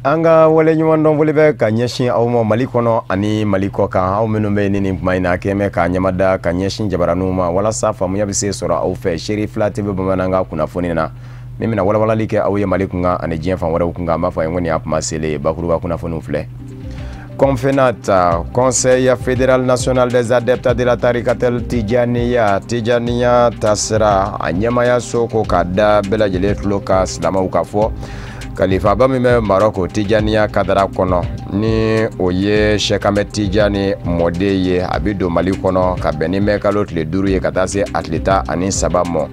Anga wale nyuman don wole be ka nyeshin awmo Mali kono ani Mali ko kan aw menu be ni maina keme ka nyamada ka nyeshin jabaranuma wala safa mu yabise sora aw fe sheri flati be bamananga kuna fonina mimi na wala like aw ye Mali kunga ani jien fan wala kunga ma fa ngoni ap masele bakuru ba kuna fonu fle Confenat, Conseil fédéral national des adeptes de la Tarikatel Tijaniya tasra anyamaya soko kada bela jele tuloka silama ukafo Khalifa Bamime Maroko Tijaniya kadara kono ni oye Shekame Tijani modeye abido Mali kono ka benime kalot le duru ye katase atleta ani sabamo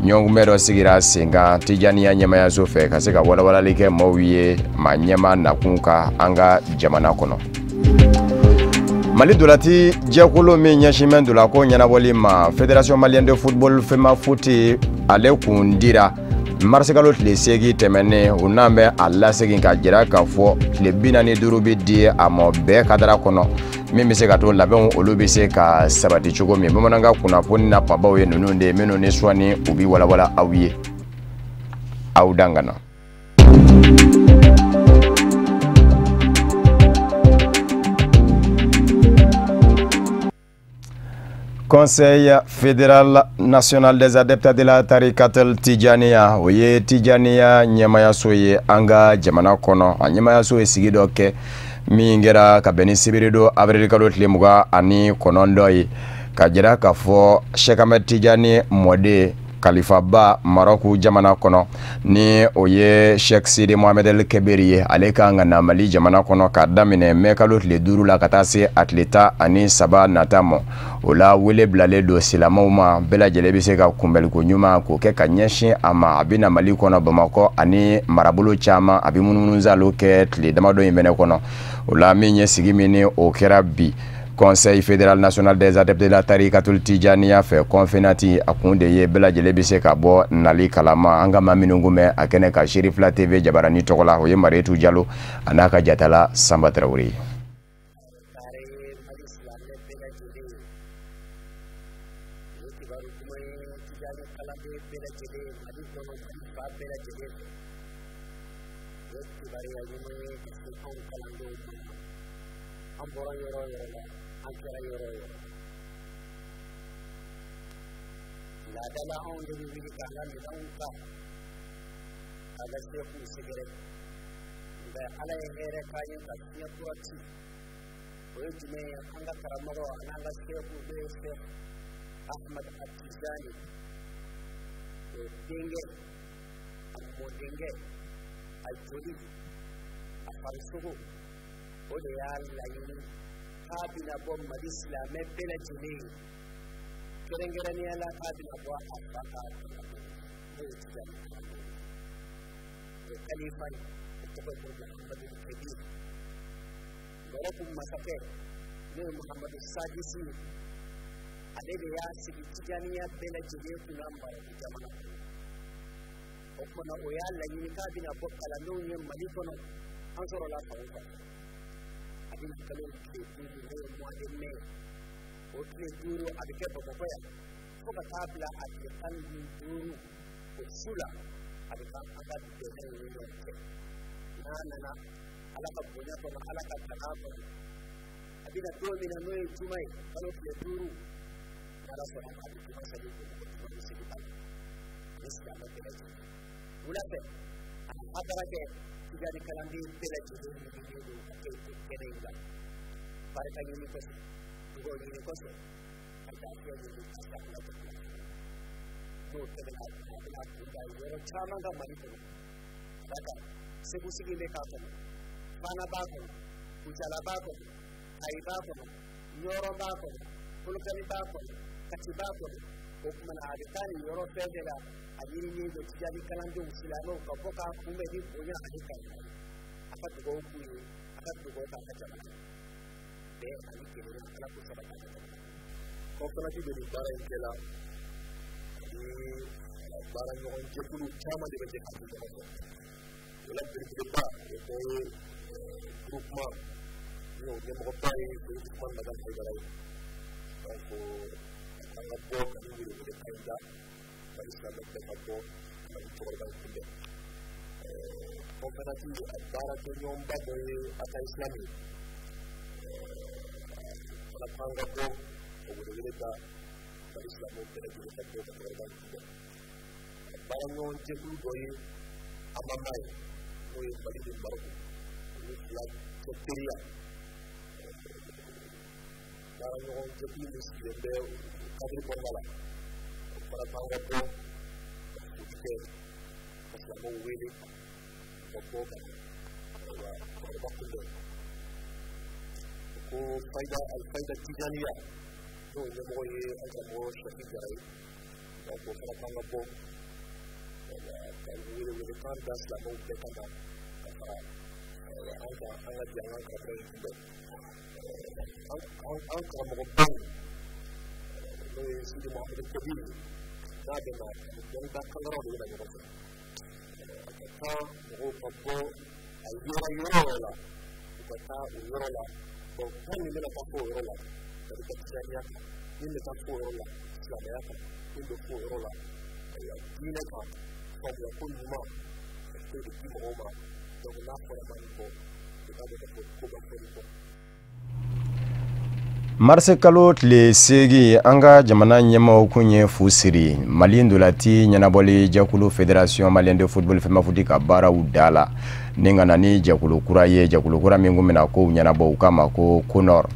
nyongumero sigira singa Tijaniya nyamaya sofe kaseka wala like mawiye manyama nakunka anga jamana kono Mali dolati jekolo mi nyashimen dola ko nyanaboli ma Fédération Malienne de Football fema futi ale kundira Marsekalo tile segi temene unambe alla segi ka jira ka fo tile binani duru bi di amo be kadara kono mimi se ka to labon olubi se ka sabati chugo mi bamananga kuna poni na pabawe ye nununde meno ne swani ubi wala awiye au dangana Conseil fédéral national des adeptes de la Tarikatel Tijaniya oye Tijaniya nyamaya soye anga jamana kono nyamaya soye sigido ke mingera kabeni sibirido abrikalo tlimuga ani konondoi kajira kafo Shekame Tijani mode Khalifa Ba Maroku jamana kono ni oye Sheikh Sidi Mohamed El Kebiri aleka ngana Mali jamana kono kadamine mekalo tle duru la katase atleta ani saba natamo ola wele blale do silamauma bela jelebise ka kumbel ko nyuma ko ke kanyeshi ama abina Mali kono Bamako ani marabulu chama abimununza loke tle damado imene kono ola minye sigimini okerabi Conseil fédéral national des adeptes de la Tarikatul Tijaniya fait Confenati akunde ye bela jelebise ka bo nali kalama anga maminungume akene ka Shirifla TV jabarani tokola oye Maretu Diallo anaka jatala Samba Traoré La dala on de vivre dans la maison ala seku sigere da ala here kayin ka tiya kurati oye jime anga karamaro ananga seku be se Ahmad Atijani denge ammo denge ajoli afarsugo ode ya layin kabina bom madisla me bela jini kerengera ni ala kabina bo afaka oye tijani Khalifa Muhammad al-Kabir Barakum Masake ne Muhammad al-Sadisi adede ya sigi Tijaniya bela jide kunamba jamana okona oyalla ni kabina bokala no nyem malikono ansoro la fawfa adin kalon ke duru ne mo adenne o ke duru adike bokoya foka tabla adike kan duru o sula adika aga de na alaka bonya ko alaka takako abina domi na noy tumai kalo ke duru ala so abi tuma sabi ko sigi ba islam be la ji ulate adara ke tijari kalandi be la ji ni ke kenenga barka ni ko go ni ko so ata ke ni ta la ko to te la yoro chama ga mari ko baka sebu sigi le ka ko fana ba ko kujala ba ko ai ba ko yoro ba ko kulkani ba ko kati ba ko ko kuma na aditani yoro fedela ajiri ni do tijani kalande usilano ka boka kume ni bonya adika aka dugo ku aka dugo ta kajama be ani ke ni ala ko sabata ko kana ti be bara ikela ni bara nyon jekulu chama de be hakku ko wala birba ko groupement yo dem ko tay groupement la dal fay dalay donc anga bok ni ni de kayda ba islam de ko ko ko dal ko coopérative ak baarake ñoom baboye ata islami fana panga ko o wuro weleta ba islamo bere jere ka ko ka ban tibe bara ñoon jeklu doye amamay moy bali dum barko ni flag sectoria bara ñoon jeklu musi be kadri ko wala fana panga ko ko islamo wele ko fayda al fayda tijaniya to ne moye aka mo shafi garai ko fara kanga bo wele kan das la mo be kan anga jangan ka bre ko an ka mo bo no isi mo ko ko bi da de ma dan da kan ro de la ko ka mo ko bo ay yoro la ko ta yoro la ko kan ni la ko yoro la ko ta tsania ni le ta ko yoro la la ya ka ni do ko yoro la ya ni le ka ko ya ko ni ma ko di mo ma to na ko ma ko ta de ko ba ko Marse kalo tile segi anga jamana nyama kunye fusiri Mali ndulati nyanaboli jakulu Federation Malienne de Football fema futi ka bara udala ninga nani jakulu kura mingu mina ko nyanabo kama ko Konor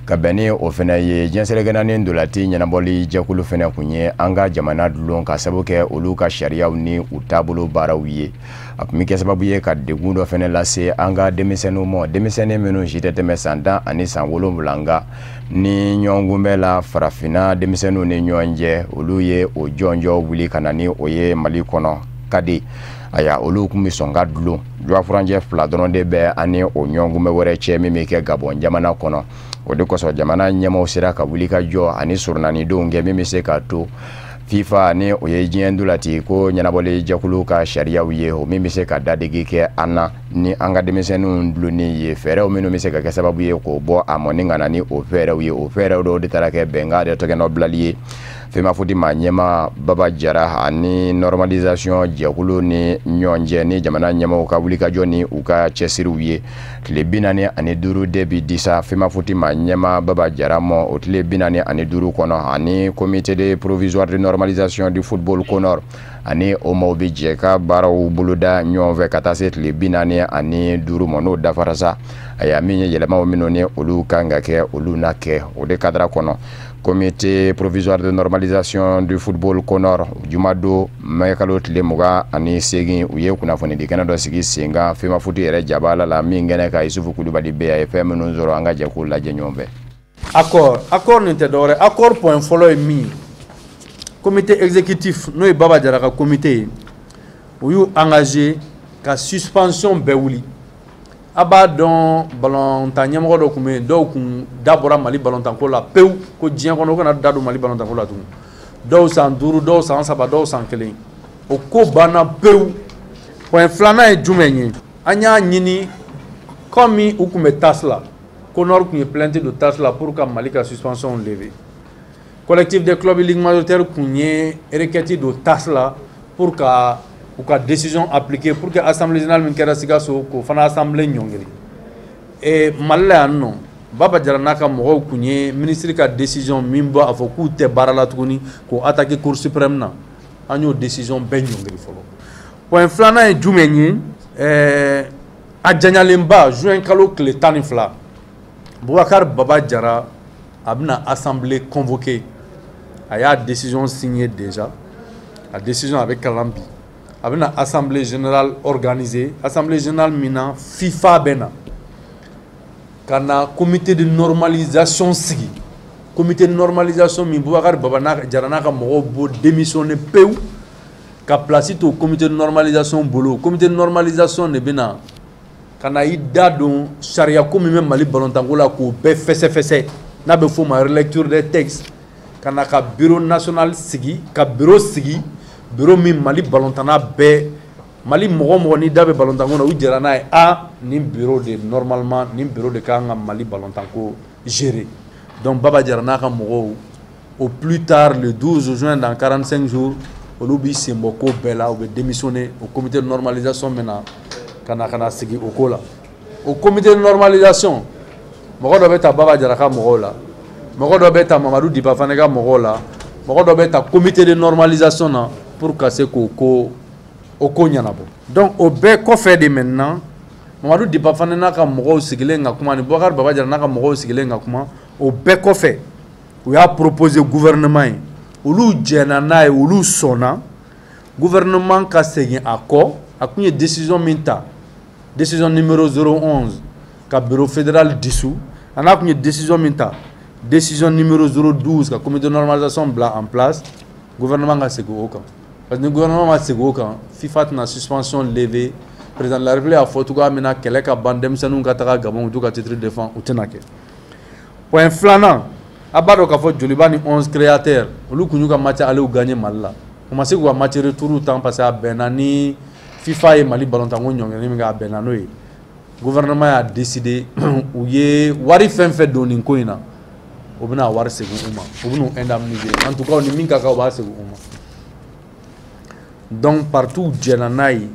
kabeni ofena ye jenselegana ni ndulati nyanaboli jakulu fena kunye anga jamana dulon ka sabuke uluka sharia ni utabulu bara uye apumike sababu ye ka degundo fena lase anga demisene menu jitete sanda ani sanwolo mulanga ni nyongumela farafina demisenu ni nyonje oluye ojonjo wuli kanani oye Mali kono kadi aya olu kumi songa dulu jwa franje fla donde be ani onyongume wore chemi meke Gabon jamana kono odiko so jamana nyama osira ka wuli ka jo ani surnani donge mimi se ka to FIFA ni oye jendulati ko nyanabole jakulu ka sharia wiye o mimi se ka dadigi ke ana ni anga demisenu ndulu ni ye fere o minu mise ka sababu ye ko bo amoninga nani o fere wiye o fere do de tarake benga de to no blaliye fema fudi manyema baba jara ani normalisation jakulu ni nyonje ni jamana nyama ka wuli ka joni uka chesiru wiye tile binani ani duru debi disa fema fudi manyema baba jara mo o tile binani ani duru kono ani comité de provisoire de normalisation du football Konor ani omo bijeka baraw buluda nyonve katase tile binani ani duru mono dafarasa aya minye yelema minone olu kanga ke olu nake o de cadre kono comité provisoire de normalisation du football Konor jumado mayakalo tile muga ani segi uye kuna foni dikana do sigi singa fema futi ere jabala la mingene ka isufu kulubali be FM nunzoro anga jakula jenyombe accord n'était d'ore accord point follow mi comité exécutif no baba jara ka comité uyu engagé ka suspension bewuli aba don ballon tanyamo do kume do kun dabora Mali ballon tanko la peu ko dien kono kana dadu Mali ballon tanko la tu do san duru do san saba do san kelen o ko bana peu point flana e jumenye anya nyini comme ukume tasla Konor qui est plainte de tasla pour que Mali ka suspension levée collectif des clubs ligue majoritaire kunye requête de tasla pour que ou ka décision appliquée pour que assemblée générale min kera siga so ko fana assemblée nyongiri et malla non baba jara naka mo kunye ministre ka décision mimbo afoku te barala tukuni ko attaquer cour suprême na anyo décision ben nyongiri folo point flana e jumenyi adjanyalemba juin kalo kle tanifla Boubacar Baba Jara abna assemblée convoquée aya décision signée déjà la décision avec Kalambi abna assemblée générale organisée assemblée générale mina FIFA bena kana comité de normalisation sigi comité de normalisation mi Boubacar Baba Jara naka mo bo démissionner peu ka place au comité de normalisation bolo comité de normalisation ne bena kana ida don charia comme même Mali ballon tangola ko be fesse na be fo ma relecture des textes kana ka bureau national sigi ka bureau sigi bureau mi Mali ballon tana be Mali mogo ni dabe ballon tango na u jera na a ni bureau de normalement ni bureau de kanga Mali ballon tango gérer donc Baba Jara na ka mogo au plus tard le 12 juin dans 45 jours olu bi sembo ko bela ou be démissionner au comité de normalisation maintenant kana sigi o ko la au comité de normalisation mogo do beta Baba Jara ka mogo la mogo do beta Mamadou Diba Fane ka mogo la mogo do beta comité de normalisation na pour casser ko o ko nyanabo donc au be ko fait de maintenant Mamadou Diba Fane na ka mogo sigilen nga kuma ni Boubacar Baba Jara na ka mogo sigilen nga kuma au be ko fait o y'a proposé gouvernement olu jena na e olu sona gouvernement ka segin accord akunye décision minta décision numéro 011 ka bureau fédéral dissous on a une décision minta décision numéro 012 ka comité de normalisation bla en place gouvernement a segou aucun parce que le gouvernement a segou aucun FIFA na suspension levée président de la République a photo ka mena kele ka bandem sanu ka taka gabon du ka titre défend ou tenake point flanant abado ka fo jolibani 11 créateurs olu kunyu ka match aller ou gagner mal là commencer ko match retour temps passer à Benani FIFA et Mali ballon tango nyonge ni nga Benano yi gouvernement a décidé ou ye wari fait doni ko ina obina war segu uma obinu indemniser en tout cas ni minka ka war segu uma donc partout djenanai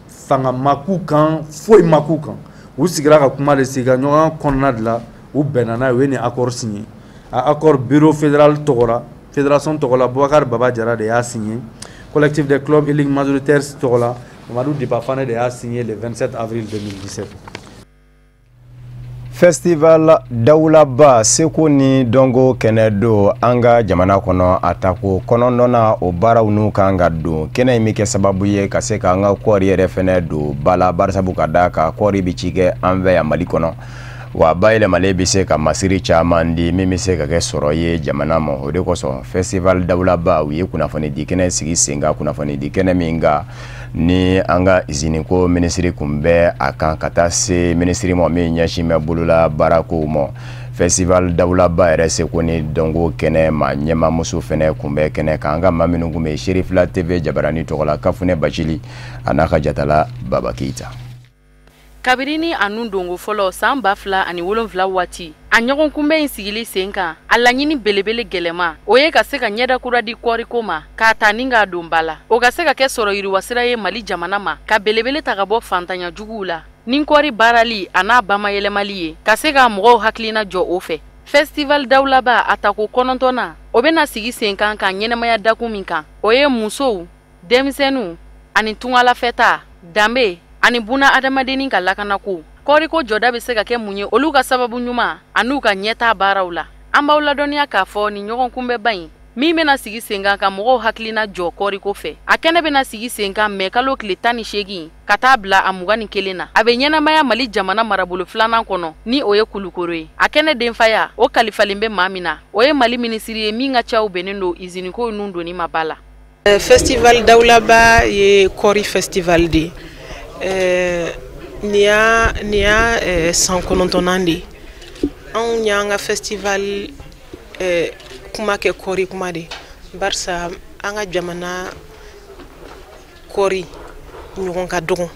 fanga makukan foi makukan ou sigira ka kuma de siga nyoga konna de la ou benana we ni accord signé accord bureau fédéral Togora fédération Togora Boubacar Baba Jara de a signé collectif des clubs et ligue majoritaire Togora Mamadou Diba Fane de a signé le 27 avril 2017. Festival Daoulaba seko ni dongo kenedo anga jamana kono atako kono nona o baaraw nu kanga do kene mi ke sababu ye ka se ka anga kori yere fene do bala barsabu ka daka kori bi cike anve ya Mali kono wa baile male bi se ka masiri chaman di mimi se ka ke soro ye jamana mo ode koso Festival Daoulaba wi kuna fane di kene sigi senga kuna fane di kene minga ni anga izini ko ministry kumbe akan kata se ministry mo mi nyashime bulula barako mo Festival Daoulaba rese ko ni dongo kene ma nyema musu fene kumbe kene kanga maminu ngume Sheriff la TV jabarani tokola kafune bachili anaka jatala Baba Keita Kabirini anu dongo folo samba fla ani wolonfla wati anyagon kumbe insigili senka alanyini belebele gelema oye ka se ka nyeda kura di kori koma ka taninga dombala o ka se ka ke soro yiri wasira ye Mali jamana ma ka belebele tagabo fantanya jugula nin kori barali ana bama yelemali ye ka se ka mogo haklina jo ofe Festival Daoulaba atako konontona obena sigi senka ka nyenemaya dakuminka oye muso demisenu ani tungala feta dambe ani buna adamadeni ka lakana ko kori ko joda be se ka ke munye olu ka sababu nyuma anu ka nyeta barawla ambawla donia ka fo ni nyogon kumbe bayin mi mena sigi senga ka mogo haklina jo kori ko fe akene bena sigi senga me kalo klitani shegi katabla amugani kelena abe nyena maya Mali jamana marabulu flana kono ni oye kulukoroe akene denfaya o kalifalimbe mamina oye Mali ministry minga chau benendo izini ko nundo ni mabala Festival Daoulaba ye kori festival di nia san konontonandi an nyanga festival kuma ke kori kuma de barsa anga jamana kori nyugon ka dogon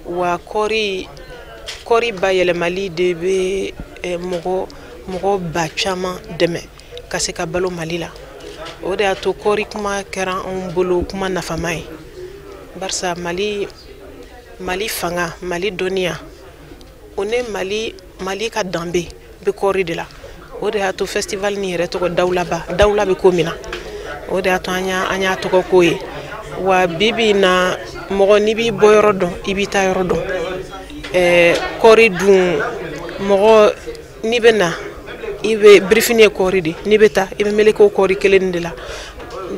wa kori ba yele Mali de be mogo ba chama deme kase ka balo Mali la o de ato kori kuma kera on bolo kuma nafamai barsa Mali fanga Mali donia one Mali ka dambe be kori de la o de ato festival ni re to Daoulaba be komina o de ato anya to ko ye wa bibi na mogo ni bi boyoro don ibita yoro don kori dun mogo ni bena ibe briefing kori de ni beta ibe mele ko kori kelen de la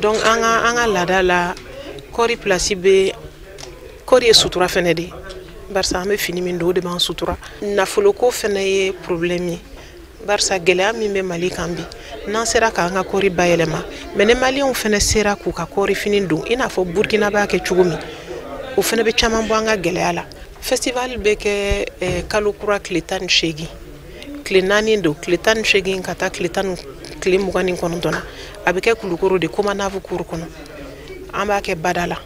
donc anga lada la kori place be kori sutura fene de barsa ame fini min do de ban sutura na folo ko fene ye problème barsa gele ami be Mali kambi nan sera ka anga kori bayelema mene Mali on fene sera ku ka kori fini do ina fo Burkina ba ke chugumi o fene be chaman bo anga gele ala festival be ke kalukura kletan shegi klenani do kletan shegi kata kletan klimugani konontona abike kulukuru de koma navu kuru kono amba ke badala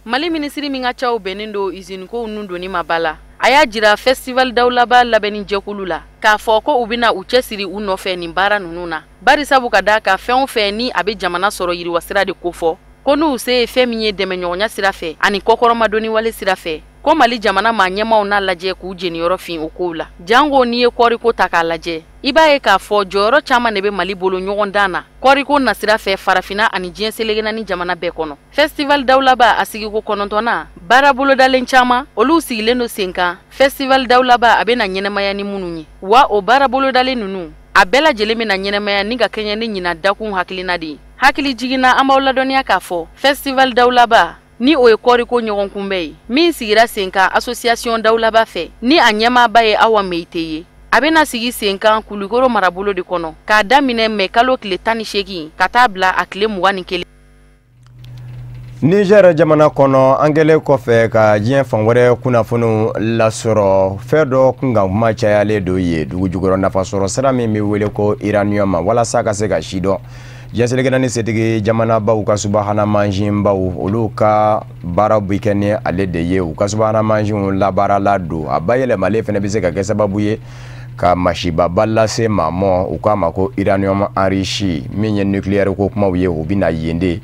Mali ministry minga chau benendo izini ko nundo ni mabala aya jira Festival Daoulaba labeni jekulula ka foko ubina uchesiri unofe ni bara nununa bari sabu kada ka fen fe ni abe jamana soro yiri wasira de kofo ko n'u se fɛn min ye dɛmɛɲɔgɔnya sira fɛ ani kɔkɔrɔmadoni wale sira fɛ ko Mali jamana maa ɲɛmaw n'a lajɛ k'u jeniyɔrɔ fin o kow la. Jango n'i ye kɔriko ta k'a lajɛ i b'a ye k'a fɔ jɔyɔrɔ caman de bɛ Mali bolo ɲɔgɔn dan na kɔriko nasira fɛ farafina ani diɲɛ selege naani jamana bɛɛ kɔnɔ. Festival Dawulaba a sigiko 9nan baara bolodalen caman olu sigilen do sen kan. Festival Dawulaba a bɛna ɲɛnɛmaya ni minnu ye wa o baara bolodalen ninnu a bɛɛ lajɛlen bɛna ɲɛnɛmaya ni ka kɛɲɛ ni ɲina dakun hakilina de ye. Hakili jiginna an b'aw ladɔnniya k'a fɔ Festival Dawulaba ni o ye kɔriko ɲɔgɔn kunbɛ ye min sigira sen kan Association Dawulaba fɛ ni a ɲɛmaaba ye Awa Meyite ye. A bɛna sigi sen kan Kulukoro marabolo de kɔnɔ k'a daminɛ mɛ kalo tile 18 ka taa bila a tile 21. Niger jamana kɔnɔ angele kɔfɛ ka diɲɛ fan wɛrɛ kunnafoniw lasɔrɔ fɛn dɔ kun ka kuma cayalen do ye dugu jukɔrɔ nafasɔrɔ sira min bɛ wele ko uranium walasa ka se ka si dɔn diɲɛ selege naani setigi jamanabaw ka subahana mansinbaw olu ka baara bɛ kɛ ni ale de ye u ka subahana mansinw labaarala don a bayɛlɛmalen fana bɛ se ka kɛ sababu ye ka masibaba lase maa mɔ u k'a ma ko uranium enrichi min ye nucléaire ko kumaw ye u bɛna yen de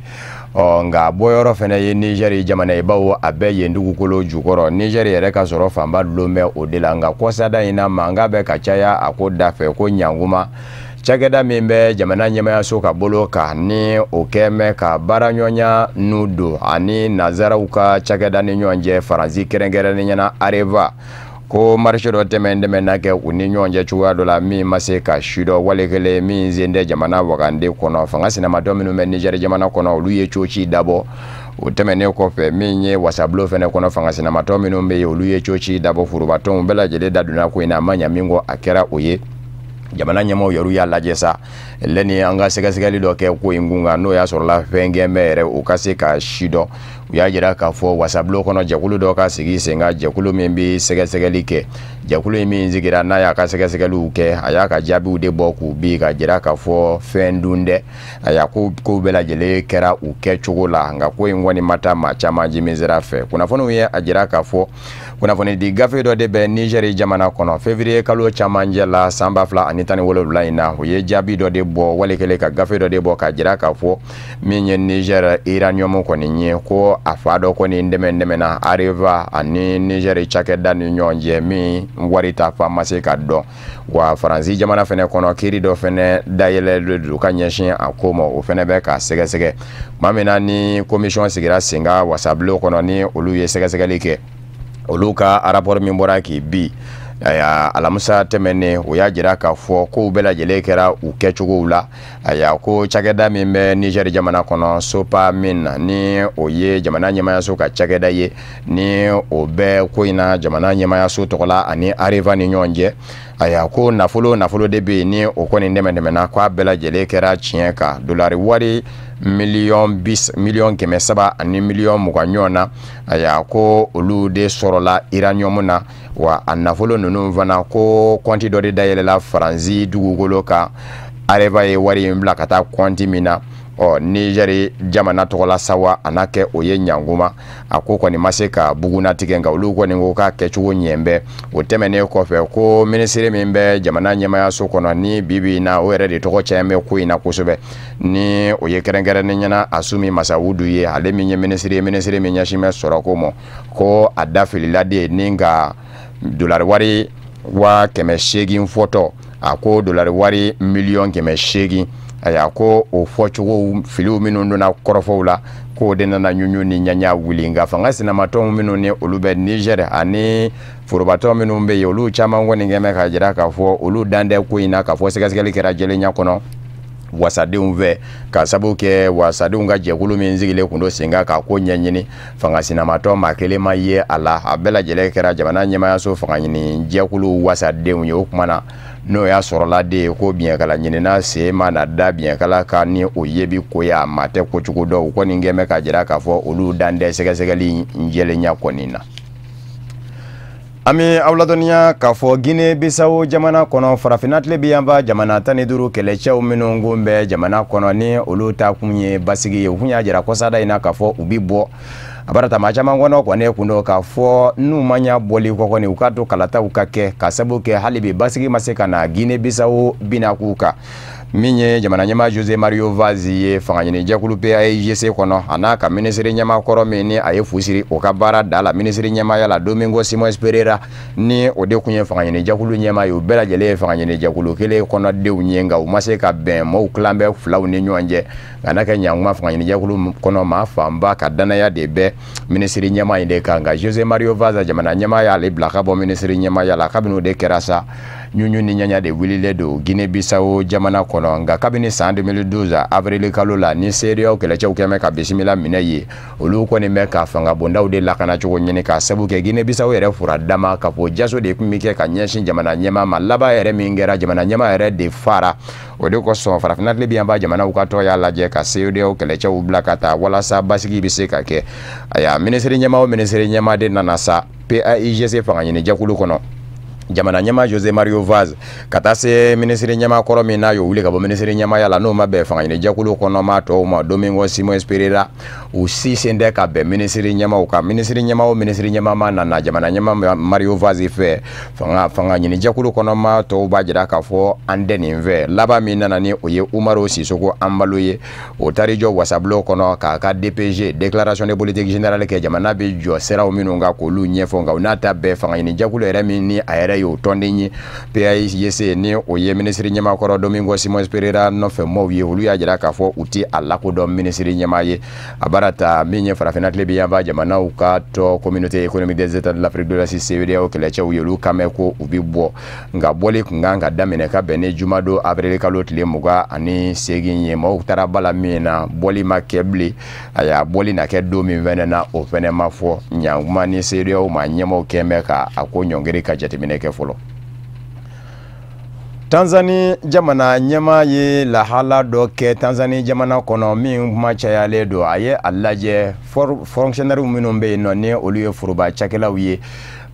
nga bɔyɔrɔ fana ye Niger jamana ye bawo a bɛɛ yen dugukolo jukɔrɔ Niger yɛrɛ ka sɔrɔ fanba dulon bɛ o de la nga kɔsada in na mankan bɛ ka caya a ko dafɛ ko ɲanguma cakɛda min bɛ jamana ɲɛmayaso ka bolo kan ni o kɛmɛ ka baaraɲɔgɔnya n'u don ani nazaraw ka cakɛda ni ɲɔgɔn cɛ Faransi kɛrɛnkɛrɛnnen ɲɛna Areva ko marché dɔ tɛmɛna kɛ u ni ɲɔgɔn cɛ cogoya dɔ la min ma se ka si dɔ wale kelen min sen tɛ jamana wagande kɔnɔ fanga sinamatɔ minnu bɛ Niger jamana kɔnɔ olu ye coci dabɔ o tɛmɛnen kɔfɛ min ye wasabulo fɛnɛ kɔnɔ fanga sinamatɔ minnu bɛ yen olu ye coci dabɔ furubatɔnw bɛɛ lajɛlen da donna ko in na a ma ɲa min kɔ a kɛra o ye jamana ɲɛmaw yɛrɛ y'a lajɛ sa lɛni an ka sɛgɛsɛgɛli dɔ kɛ ko in kun kan n'o y'a sɔrɔla fɛn gɛnbɛ yɛrɛ u ka se ka si dɔn u y'a jira k'a fɔ wasabulo kɔnɔ jɛkulu dɔ ka sigi sen kan jɛkulu min bɛ sɛgɛsɛgɛli kɛ jɛkulu in min sigira n'a y'a ka sɛgɛsɛgɛliw kɛ a y'a ka jaabiw de bɔ k'u bi ka jira k'a fɔ fɛn dun dɛ a y'a ko bɛɛ lajɛlen kɛra u kɛcogo la nka ko in kɔni ma taa maa caman jimi sira fɛ kunnafoniw ye a jira k'a fɔ kunnafoni di gafe dɔ de bɛ Niger jamana kɔnɔ février kalo camancɛ la san 2017 in na u ye jaabi dɔ de bɔ wale kelen ka gafe dɔ de bɔ ka jira k'a fɔ min ye Niger uranium kɔni ye ko a fa dɔ kɔni dɛmɛna Areva ani Niger cakɛda ni ɲɔgɔn cɛ min wari ta fa ma se ka dɔn wa Faransi jamana fɛnɛ kɔnɔ kiiri dɔ fɛnɛ dayɛlɛlen do ka ɲɛsin a ko ma o fɛnɛ bɛ ka sɛgɛsɛgɛ tuma min na ni commission sigira sen kan wasabulo kɔnɔ ni olu ye sɛgɛsɛgɛli kɛ olu ka rapport min bɔra k'i bi alamisa tɛmɛnen o y'a jira k'a fɔ kow bɛɛ lajɛlen kɛra u kɛcogow la ko cakɛda min bɛ Niger jamana kɔnɔ Sopa min ni o ye jamana ɲɛmayaso ka cakɛda ye ni o bɛ ko in na jamana ɲɛmayaso tɔgɔla ani Areva ni ɲɔgɔn cɛ ko nafolo de bɛ yen ni o kɔni dɛmɛna k'a bɛɛ lajɛlen kɛra tiɲɛ kan dolari wari miliyɔn 700 ani miliyɔn 20 ɲɔgɔn na ko olu de sɔrɔla uranium na wa a nafolo ninnu fana ko kɔnti dɔ de dayɛlɛla Faransi dugukolo kan Areva ye wari in bila ka taa kɔnti min na Niger jamana tɔgɔla sawa a n'a kɛ o ye ɲanguma a ko kɔni ma se ka buguna tigɛ nka olu kɔni ko k'a kɛcogo ɲɛnbɛ o tɛmɛnen kɔfɛ ko minisiri min bɛ jamana ɲɛmayaso kɔnɔ ni bibi na o yɛrɛ de tɔgɔ caya bɛ ko in na kosɛbɛ ni o ye kɛrɛnkɛrɛnnen ɲɛna Asumi Masawudu ye ale min ye minisiri min ɲɛsin bɛ sɔrɔ ko ma ko a dafilila de ni ka dolari wari 800 fɔtɔ a ko dolari wari miliyɔn 800 ko o fɔcogo filiw minnu donna kɔrɔfɔw la ko de nana ɲuɲu ni ɲaɲa wuli nka fanga sinamatɔw minnu ni olu bɛ Niger ani forobatɔ minnu bɛ yen olu caman kɔni kɛmɛ ka jira k'a fɔ olu dan tɛ ko in na k'a fɔ sɛgɛsɛgɛli kɛra jɛlenya kɔnɔ wasadenw fɛ ka sabu kɛ wasadenw ka jɛkulu min sigilen kun do sen kan ka ko ɲɛɲini fanga sinamatɔ maa kelen ma ye a la a bɛɛ lajɛlen kɛra jamana ɲɛmayaso fanga ɲini jɛkulu wasadenw ye o kuma na n'o y'a sɔrɔla de ko biɲɛkala ɲinina se ma na da biɲɛkala kan ni o ye bi ko ya ma tɛ kocogo dɔ u kɔni kɛmɛ ka jira k'a fɔ olu dan tɛ sɛgɛsɛgɛli jɛlenya kɔni na. Ami aw ladɔnniya k'a fɔ Guinée Bissau jamana kɔnɔ farafinna tile bi yanfa jamana 15 kɛlɛcɛw minnu kun bɛ jamana kɔnɔ ni olu ta kun ye basigi ye u kun y'a jira kɔsada in na k'a fɔ u bi bɔ a barata maa caman kɔnɔ kɔni kun do k'a fɔ n'u ma ɲa bɔli kɔ kɔni u ka to kalataw ka kɛ ka sabu kɛ hali bi basigi ma se ka na Guinée Bissau bina k'u kan min ye jamana ɲɛma Jose Mario Vaz ye fanga ɲini jɛkulu PAIGC kɔnɔ a n'a ka ministre ɲɛma kɔrɔ min ni a ye fusiri o ka baara da la ministre ɲɛmaya la Domingo Simões Pereira ni o de kun ye fanga ɲini jɛkulu ɲɛma ye u bɛɛ lajɛlen ye fanga ɲini jɛkulu kelen kɔnɔdenw ye nka u ma se ka bɛn mɔɔw tilan bɛ filaw ni ɲɔgɔn cɛ nka n'a kɛ ɲankuma fanga ɲini jɛkulu kɔnɔ maa fanba ka danaya de bɛ ministre ɲɛma in de kan nka Jose Mario Vaz jamana ɲɛma y'ale bila ka bɔ ministre ɲɛmaya la kabini o de kɛra sa ɲuɲu ni ɲaɲa de wililen don Guinée Bissau jamana kɔnɔ nka kabini san 2012 avril kalo la ni CEDEAO kɛlɛcɛw kɛmɛ ka bisimila minɛ ye olu kɔni bɛ ka fanga bondaw de lakana cogo ɲini ka sabu kɛ Guinée Bissau yɛrɛ fura dama ka fɔ jaso de kun bɛ kɛ ka ɲɛsin jamana ɲɛma ma laban yɛrɛ min kɛra jamana ɲɛma yɛrɛ de fara o de kosɔn farafinna tile bi yan ba jamanaw ka tɔya lajɛ ka CEDEAO kɛlɛcɛw bila ka taa walasa basigi bɛ se ka kɛ aya ministre ɲɛma de nana sa PAIGC fanga ɲini jɛkulu kɔnɔ jamana ɲɛma Jose Mario Vaz ka taa se ministre ɲɛma kɔrɔ min n'a y'o wuli ka bɔ ministre ɲɛmaya la n'o ma bɛn fanga ɲini jɛkulu kɔnɔ maa tɔw ma Domingo Simões Pereira u si sen tɛ ka bɛn ministre ɲɛmaw kan ministre ɲɛma ma nana jamana ɲɛma Mario Vaz fɛ fanga ɲini jɛkulu kɔnɔ maa tɔw b'a jira k'a fɔ an tɛ nin fɛ laban min nana ni o ye Umaru Sisoko Embalo ye o taari jɔ wasabulon kɔnɔ k'a ka DPG déclaration de politique générale kɛ jamana bɛ jɔ siraw minnu kan k'olu ɲɛfɔ nka u n'a ta bɛɛ fanga ɲini jɛkulu yɛrɛ min ni a yɛrɛ y'o tɔnden ye PAIGC ni o ye ministre ɲɛma kɔrɔ Domingo Simões Pereira nɔfɛ mɔɔw ye olu y'a jira k'a fɔ u ti a lakodɔn ministre ɲɛma ye a baara ta min ye farafinna tile bi yan ba jamanaw ka tɔ communauté économique des états de l'Afrique de l'Ouest CEDEAO kɛlɛcɛw ye olu kan mɛn ko u bi bɔ nka bɔli kun kan ka daminɛ ka bɛn ni jumadon avril kalo tile 28 ye mɔɔw taara bala min na bɔli ma kɛ bilen a y'a bɔli na kɛ don min fɛnɛ na o fɛnɛ ma fɔ ɲankuma ni CEDEAO ma ɲɛmaw kɛ mɛn ka a ko ɲɔngiri ka jateminɛ kɛ fɔlɔ. Tanzanie jamana ɲɛma ye lahala dɔ kɛ Tanzanie jamana kɔnɔ min kuma cayalen don a ye a lajɛ fonctionnaires minnu bɛ yen nɔ ni olu ye foroba cakɛlaw ye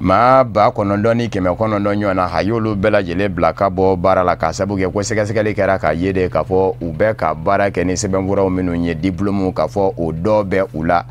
maa 9,900 ni 900 ɲɔgɔn na a y'olu bɛɛ lajɛlen bila ka bɔ baara la ka sabu kɛ ko sɛgɛsɛgɛli kɛra k'a ye de k'a fɔ u bɛ ka baara kɛ ni sɛbɛnfuraw minnu ye diplôme k'a fɔ o dɔ bɛ u la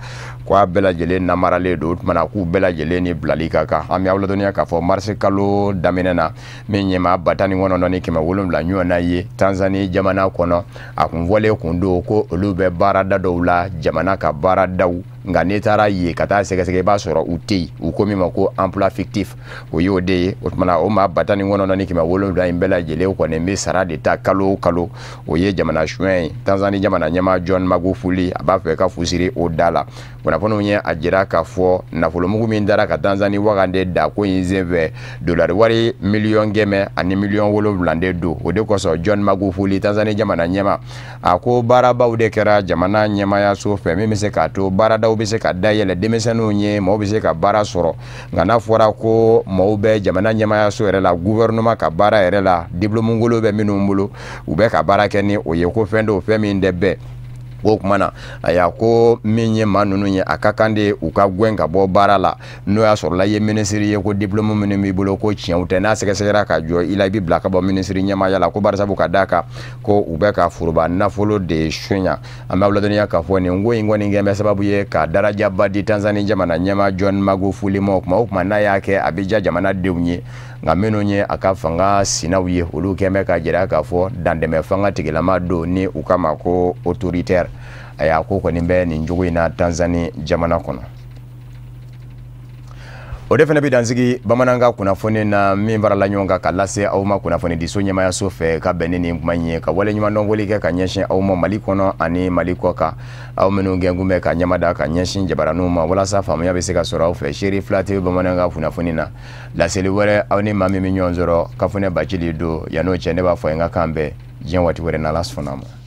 k'a bɛɛ lajɛlen namaralen don o tumana k'u bɛɛ lajɛlen ni bilali ka kan an bɛ aw ladɔnniya k'a fɔ mars kalo daminɛ na min ye maa 19,900 ni 700 ɲɔgɔn na ye Tanzanie jamana kɔnɔ a kun fɔlen kun don ko olu bɛ baarada dɔw la jamana ka baaradaw nka n'i taara ye ka taa sɛgɛsɛgɛ i b'a sɔrɔ u tɛ yen u ko min ma ko emploi fictif o y'o de ye o tumana o maa 19,900 ni 700 in bɛɛ lajɛlen kɔni bɛ sara de ta kalo o kalo o ye jamana suɲɛ ye Tanzanie jamana ɲɛma John Magufuli a b'a fɛ ka fusiri o da la kunnafoniw ye a jira k'a fɔ nafolomugu min dara ka Tanzanie wagande da ko in senfɛ dolari wari miliyɔn 100 ani miliyɔn 7 de don o de kosɔn John Magufuli Tanzanie jamana ɲɛma a ko baarabaw de kɛra jamana ɲɛmayaso fɛ min bɛ se k'a to baaradaw bɛ se ka dayɛlɛ denmisɛnninw ye mɔgɔw bɛ se ka baara sɔrɔ nka n'a fɔra ko mɔgɔw bɛ jamana ɲɛmayaso yɛrɛ la gouvernement ka baara yɛrɛ la diplôme ngolo bɛ minnu bolo u bɛ ka baara kɛ ni o ye ko fɛn dɔw fɛn min tɛ bɛɛ o kuma na a y'a ko min ye maa ninnu ye a ka kan de u ka gɛn ka bɔ baara la n'o y'a sɔrɔ la i ye ministre ye ko diplôme minnu b'i bolo ko tiɲɛw tɛ n'a sɛgɛsɛgɛra ka jɔ i la i bɛ bila ka bɔ ministre ɲɛmaya la ko barisabu ka d'a kan ko u bɛ ka foroba nafolo de suɲa an bɛ ladɔnniya k'a fɔ nin ko in kɔni kɛ bɛ sababu ye ka darajaba di Tanzanie jamana ɲɛma John Magufuli ma o kuma n'a y'a kɛ a bɛ diya jamanadenw ye nka minnu ye a ka fanga sinaw ye olu kɛn bɛ ka jira k'a fɔ dandɛmɛ fanga tigilama don ni u kama ko autoritaire a y'a ko kɔni bɛ nin cogo in na Tanzanie jamana kɔnɔ o de fana bɛ dansigi bamanankan kunnafoni na min farala ɲɔgɔn kan ka lase aw ma kunnafoni diso ɲɛmayaso fɛ ka bɛn ni nin kuma in ye ka wale ɲuman dɔnbɔli kɛ ka ɲɛsin aw ma Mali kɔnɔ ani Mali kɔ kan aw minnu gɛnkun bɛ ka ɲɛmada ka ɲɛsin jabaraniw ma walasa faamuya bɛ se ka sɔrɔ aw fɛ Seri Fila TV bamanankan kunnafoni na laseli wɛrɛ aw ni maa min bɛ ɲɔgɔn sɔrɔ Kafunɛ Bacili don yan'o cɛ ne b'a fɔ n ka kan bɛɛ diɲɛ waati wɛrɛ n'Ala sɔnn'a ma.